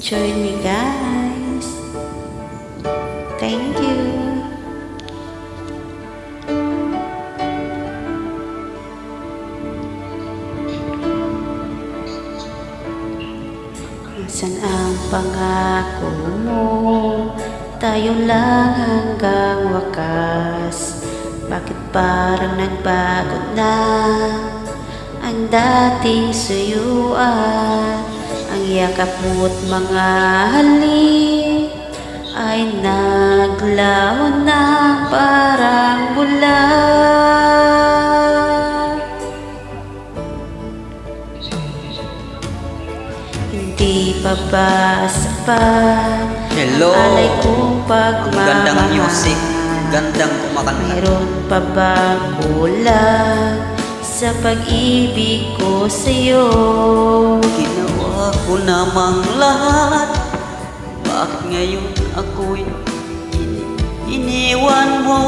Join me, guys. Thank you. Nasaan ang pangako mo? Tayo lang hanggang wakas. Bakit parang nagbago na ang dating suyuan? Ang yakap mo't mga halik ay naglaho na parang bula. Hindi pa ba sapat Hello. ang alay kong pagmamahal? Gandang music, gandang kumakanta. Mayroon pa ba kulang sa pag-ibig ko sa'yo? Ginawa ko namang lahat, bakit ngayon ako'y iniwan mo?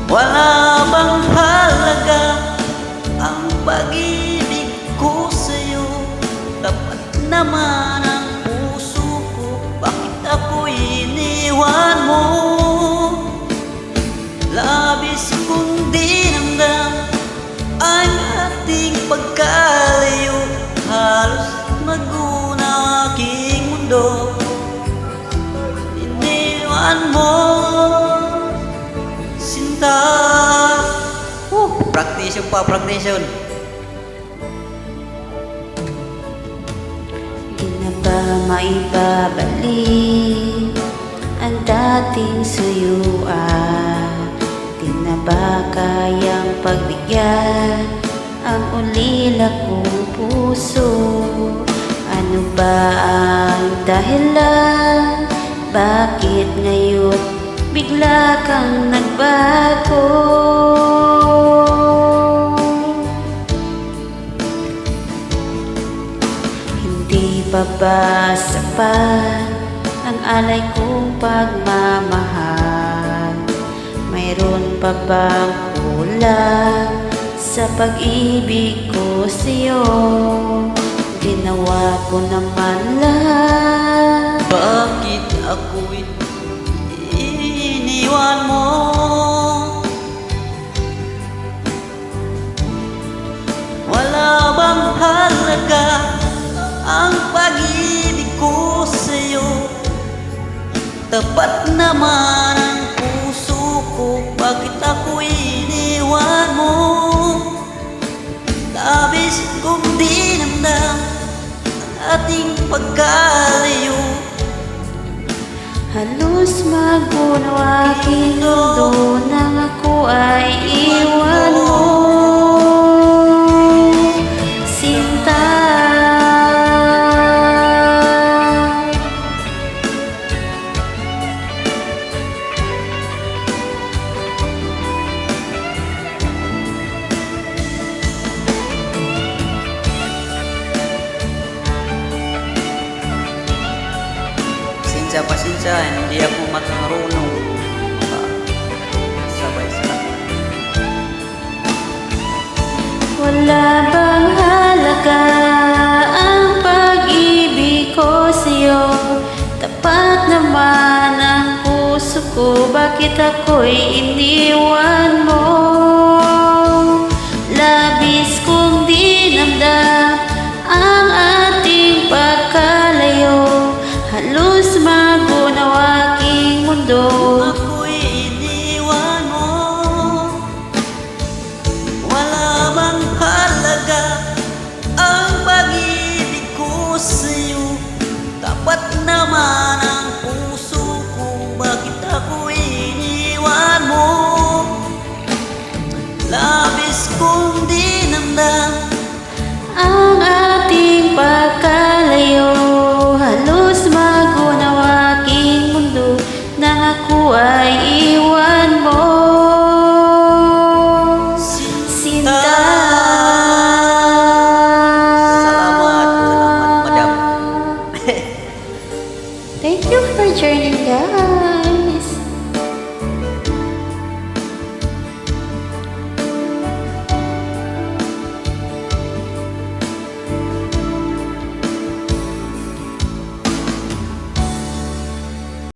Wala bang halaga ang pag-ibig ko sa'yo? Dapat naman ang puso ko, bakit ako'y iniwan mo? Labis kong dinamdam ang ating pagkalayo, halos maguna aking mundo. Iniwan mo, sinta. Practice pa, practice. Di na ba maibabalik ang dating suyuan? Di na ba kayang pagbigyan ang ulila kong puso? Ano ba ang dahilan? Bakit ngayon bigla kang nagbago? Hindi pa ba sapat ang alay kong pagmamahal? Mayroon pa bang kulang sa pag-ibig ko sa'yo? Ginawa ko naman lahat. Bakit ako'y iniwan mo? Wala bang halaga ang pag-ibig ko sa'yo? Tapat naman ang puso ko, bakit ako'y iniwan mo? Labis kong dinamdam ang ating pagkalayo, Halos magunaw aking mundo nang ako ay iwan mo, sinta. pasensya, hindi ako marunong sabay-sabay. Wala bang halaga ang pag-ibig ko sa'yo? Tapat naman ang puso ko, bakit ako'y iniwan mo?